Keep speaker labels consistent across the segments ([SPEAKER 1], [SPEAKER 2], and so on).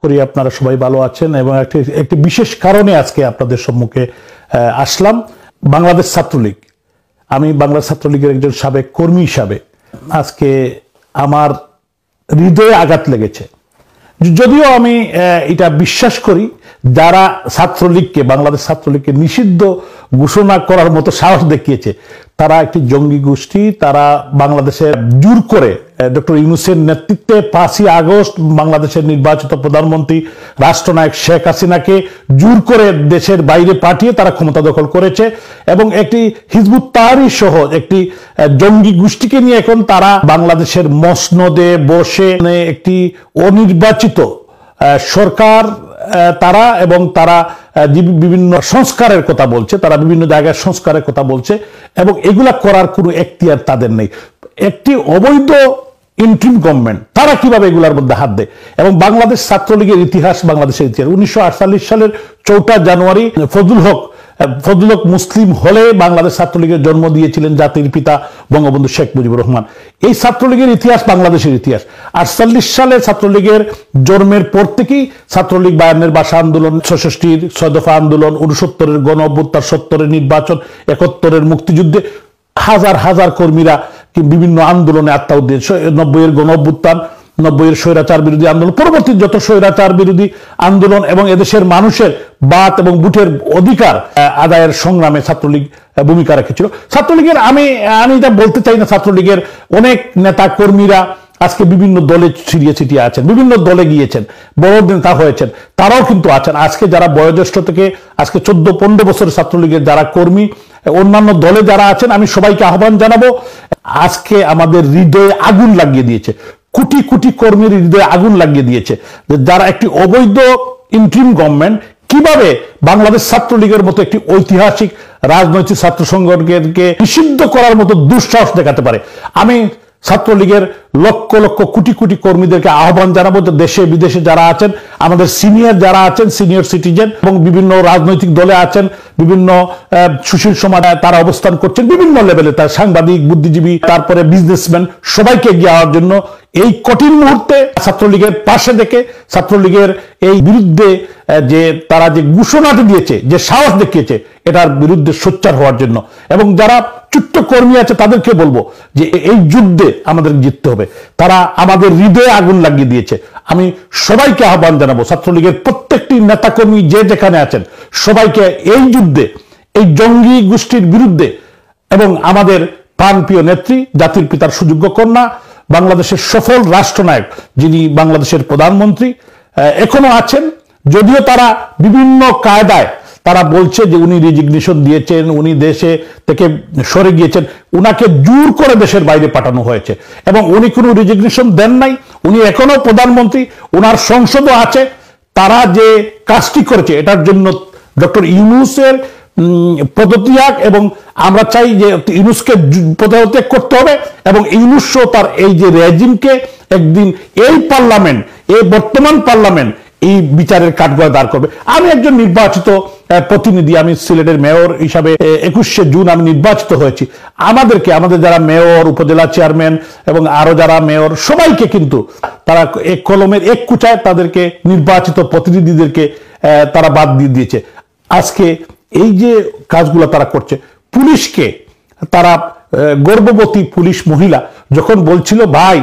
[SPEAKER 1] করি আপনারা সবাই ভালো আছেন এবং একটি বিশেষ কারণে আজকে আপনাদের সম্মুখে আসলাম। বাংলাদেশ ছাত্রলীগ, আমি বাংলাদেশ ছাত্রলীগের একজন সাবেক কর্মী হিসাবে আজকে আমার হৃদয়ে আঘাত লেগেছে। যদিও আমি এটা বিশ্বাস করি যারা ছাত্রলীগকে, বাংলাদেশ ছাত্রলীগকে নিষিদ্ধ ঘোষণা করার মতো সাহস দেখিয়েছে তারা একটি জঙ্গি গোষ্ঠী। তারা বাংলাদেশে জোর করে ডক্টর ইউনূসের নেতৃত্বে 5ই আগস্ট বাংলাদেশের নির্বাচিত প্রধানমন্ত্রী রাষ্ট্রনায়ক শেখ হাসিনাকে জোর করে দেশের বাইরে পাঠিয়ে তারা ক্ষমতা দখল করেছে এবং একটি হিজবুত তাহরীর সহ একটি জঙ্গি গোষ্ঠীকে নিয়ে এখন তারা বাংলাদেশের মসনদে বসে একটি অনির্বাচিত সরকার তারা এবং তারা বিভিন্ন সংস্কারের কথা বলছে, তারা বিভিন্ন জায়গায় সংস্কারের কথা বলছে এবং এগুলা করার কোনো এখতিয়ার তাদের নেই। একটি অবৈধ ইন্টারিম গভর্নমেন্ট তারা কিভাবে এগুলার মধ্যে হাত দেয় এবং বাংলাদেশ ছাত্রলীগের ইতিহাস, বাংলাদেশের ইতিহাস 1948 সালের 4 জানুয়ারি ফজলুল হক মুসলিম হলে বাংলাদেশ ছাত্রলীগের জন্ম দিয়েছিলেন জাতির পিতা বঙ্গবন্ধু শেখ মুজিবুর রহমান। এই ছাত্রলীগের ইতিহাস বাংলাদেশের ইতিহাস। 48 সালে ছাত্রলীগের জন্মের পর থেকেই ছাত্রলীগ 52-এর ভাষা আন্দোলন, 66-র 6 দফা আন্দোলন, 69-এর গণ অভ্যুত্থান, 70-এর নির্বাচন, 71-এর মুক্তিযুদ্ধে হাজার হাজার কর্মীরা বিভিন্ন আন্দোলনে আত্মাহুতি দিয়েছে। 90-এর গণ অভ্যুত্থান, 90-এর স্বৈরাচার বিরোধী আন্দোলন, পরবর্তী যত স্বৈরাচার বিরোধী আন্দোলন এবং এদেশের মানুষের বাত এবং ভোটের অধিকার আদায়ের সংগ্রামে ছাত্রলীগ ভূমিকা রেখেছিল। ছাত্রলীগের আমি এটা বলতে চাই না, ছাত্রলীগের অনেক নেতা কর্মীরা আজকে বিভিন্ন দলে ছিটিয়ে ছিটিয়ে আছেন, বিভিন্ন দলে গিয়েছেন, বড় নেতা হয়েছেন, তারাও কিন্তু আছেন। আজকে যারা বয়োজ্যেষ্ঠ থেকে আজকে 14-15 বছরের ছাত্রলীগের যারা কর্মী, অন্যান্য দলে যারা আছেন, আমি সবাইকে আহ্বান জানাবো, আজকে আমাদের হৃদয়ে আগুন লাগিয়ে দিয়েছে, কোটি কোটি কর্মীর হৃদয়ে আগুন লাগিয়ে দিয়েছে যারা একটি অবৈধ ইন্টারিম গভর্নমেন্ট কিভাবে বাংলাদেশ ছাত্রলীগের মতো একটি ঐতিহাসিক রাজনৈতিক ছাত্র সংগঠনকে নিষিদ্ধ করার মতো দুঃসাহস দেখাতে পারে। আমি ছাত্রলীগের লক্ষ লক্ষ কোটি কোটি কর্মীদেরকে আহ্বান জানাবো যে দেশে বিদেশে যারা আছেন, আমাদের সিনিয়র যারা আছেন, সিনিয়র সিটিজেন এবং বিভিন্ন রাজনৈতিক দলে আছেন, বিভিন্ন সুশীল সমাজে তারা অবস্থান করছেন, বিভিন্ন লেভেলে তার সাংবাদিক, বুদ্ধিজীবী, তারপরে বিজনেসম্যান, সবাইকে এগিয়ে আওয়ার জন্য এই কঠিন মুহূর্তে ছাত্রলীগের পাশে থেকে ছাত্রলীগের এই বিরুদ্ধে যে তারা যে ঘোষণাটি দিয়েছে, যে সাহস দেখিয়েছে, এটার বিরুদ্ধে সোচ্চার হওয়ার জন্য এবং যারা ছোট্ট কর্মী আছে তাদেরকে বলবো যে এই যুদ্ধে আমাদের জিততে হবে। তারা আমাদের হৃদয়ে আগুন লাগিয়ে দিয়েছে। আমি সবাইকে আহ্বান জানাবো, ছাত্রলীগের প্রত্যেকটি নেতাকর্মী যে যেখানে আছেন সবাইকে এই যুদ্ধে, এই জঙ্গি গোষ্ঠীর বিরুদ্ধে এবং আমাদের প্রাণপ্রিয় নেত্রী, জাতির পিতার সুযোগ্য কন্যা, বাংলাদেশের সফল রাষ্ট্রনায়ক যিনি বাংলাদেশের প্রধানমন্ত্রী এখনো আছেন, যদিও তারা বিভিন্ন কায়দায় তারা বলছে যে উনি রেজিগনেশন দিয়েছেন, উনি দেশে থেকে সরে গিয়েছেন, উনাকে জোর করে দেশের বাইরে পাঠানো হয়েছে এবং উনি কোনো রেজিগনেশন দেন নাই, উনি এখনো প্রধানমন্ত্রী, উনার সংসদও আছে। তারা যে কাজটি করেছে এটার জন্য ডক্টর ইউনূসের পদত্যাগ এবং আমরা চাই যে ইউনূসকে পদত্যাগ করতে হবে এবং ইউনূস তার এই যে রেজিমকে একদিন এই পার্লামেন্ট, এই বর্তমান পার্লামেন্ট এই বিচারের কাঠগড়ায় দাঁড় করবে। আমি একজন নির্বাচিত প্রতিনিধি, আমি সিলেটের মেয়র হিসাবে 21শে জুন আমি নির্বাচিত হয়েছি। আমাদের যারা মেয়র, উপজেলা চেয়ারম্যান এবং আরো যারা মেয়র, সবাইকে কিন্তু তারা এক কলমের এক কুচায় তাদেরকে নির্বাচিত প্রতিনিধিদেরকে তারা বাদ দিয়ে দিয়েছে। আজকে এই যে কাজগুলো তারা করছে, পুলিশকে তারা, গর্ভবতী পুলিশ মহিলা যখন বলছিল ভাই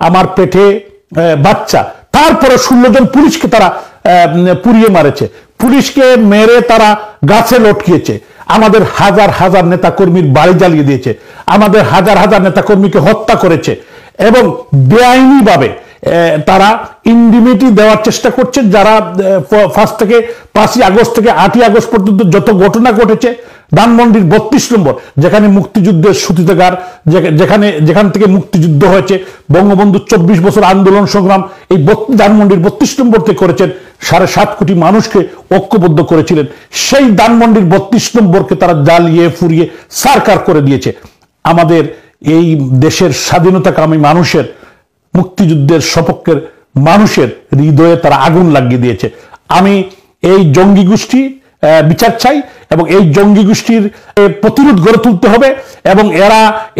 [SPEAKER 1] আমার পেটে বাচ্চা, তারপরে 16 জন পুলিশকে তারা পুড়িয়ে মারেছে, পুলিশকে মেরে তারা গাছে লটকিয়েছে, আমাদের হাজার হাজার নেতাকর্মীর বাড়ি জ্বালিয়ে দিয়েছে, আমাদের হাজার হাজার নেতাকর্মীকে হত্যা করেছে এবং বেআইনিভাবে তারা ইন্ডিমিটি দেওয়ার চেষ্টা করছে। যারা 5ই আগস্ট থেকে 8ই আগস্ট পর্যন্ত যত ঘটনা ঘটেছে, ধানমন্ডির 32 নম্বর যেখানে মুক্তিযুদ্ধের সূতিকাগার, যেখান থেকে মুক্তিযুদ্ধ হয়েছে, বঙ্গবন্ধু 24 বছর আন্দোলন সংগ্রাম এই ধানমন্ডির 32 নম্বরতে করেছেন, 7.5 কোটি মানুষকে ঐক্যবদ্ধ করেছিলেন, সেই ধানমন্ডির 32 নম্বরকে তারা জ্বালিয়ে ফুরিয়ে সারকার করে দিয়েছে। আমাদের এই দেশের স্বাধীনতাকামী মানুষের, মুক্তিযুদ্ধের সপক্ষের মানুষের হৃদয়ে তারা আগুন লাগিয়ে দিয়েছে। আমি এই জঙ্গি গোষ্ঠী বিচার চাই এবং এই জঙ্গি গোষ্ঠীর প্রতিরোধ গড়ে তুলতে হবে এবং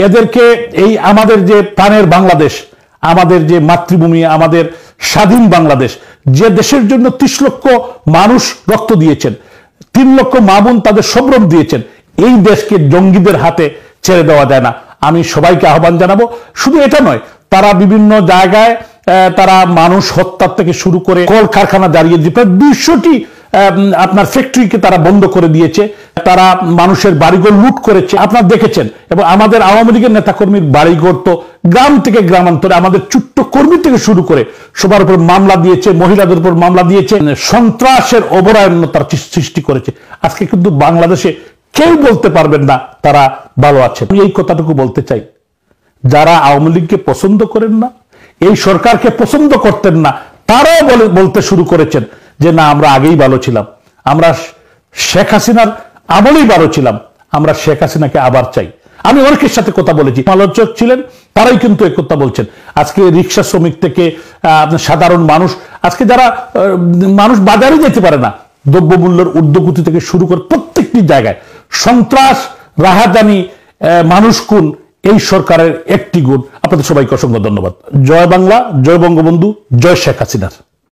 [SPEAKER 1] এদেরকে এই আমাদের যে প্রাণের বাংলাদেশ, আমাদের যে মাতৃভূমি, আমাদের স্বাধীন বাংলাদেশ, যে দেশের জন্য 30 লক্ষ মানুষ রক্ত দিয়েছেন, 3 লক্ষ মা বোন তাদের সম্ভ্রম দিয়েছেন, এই দেশকে জঙ্গিদের হাতে ছেড়ে দেওয়া যায় না। আমি সবাইকে আহ্বান জানাবো, শুধু এটা নয়, তারা বিভিন্ন জায়গায় তারা মানুষ হত্যার থেকে শুরু করে কল কারখানা দাঁড়িয়ে দিয়ে প্রায় 200টি আপনার ফ্যাক্টরিকে তারা বন্ধ করে দিয়েছে, তারা মানুষের বাড়িঘর লুট করেছে, আপনারা দেখেছেন। এবং আমাদের আওয়ামী লীগের নেতাকর্মীর বাড়িঘর তো গ্রাম থেকে গ্রামান্তরে, আমাদের ছোট্ট কর্মী থেকে শুরু করে সবার উপর মামলা দিয়েছে, মহিলাদের উপর মামলা দিয়েছে, সন্ত্রাসের অভয়ারণ্যতার সৃষ্টি করেছে। আজকে কিন্তু বাংলাদেশে কেউ বলতে পারবেন না তারা ভালো আছে। আমি এই কথাটুকু বলতে চাই, যারা আওয়ামী লীগকে পছন্দ করেন না, এই সরকারকে পছন্দ করতেন না, তারাও বলতে শুরু করেছেন যে না, আমরা আগেই ভালো ছিলাম, আমরা শেখ হাসিনার আমলেই ভালো ছিলাম, আমরা শেখ হাসিনাকে আবার চাই। আমি অনেকের সাথে কথা বলেছি, আলোচক ছিলেন, তারাই কিন্তু এই কথা বলছেন। আজকে রিক্সা শ্রমিক থেকে সাধারণ মানুষ, আজকে যারা মানুষ বাজারে যেতে পারে না, দ্রব্যমূল্যের ঊর্ধ্বগতি থেকে শুরু করে প্রত্যেকটি জায়গায় সন্ত্রাস, রাহাজানি, মানুষ খুন এই সরকারের একটি গুণ। আপনাদের সবাইকে অসংখ্য ধন্যবাদ। জয় বাংলা, জয় বঙ্গবন্ধু, জয় শেখ হাসিনার।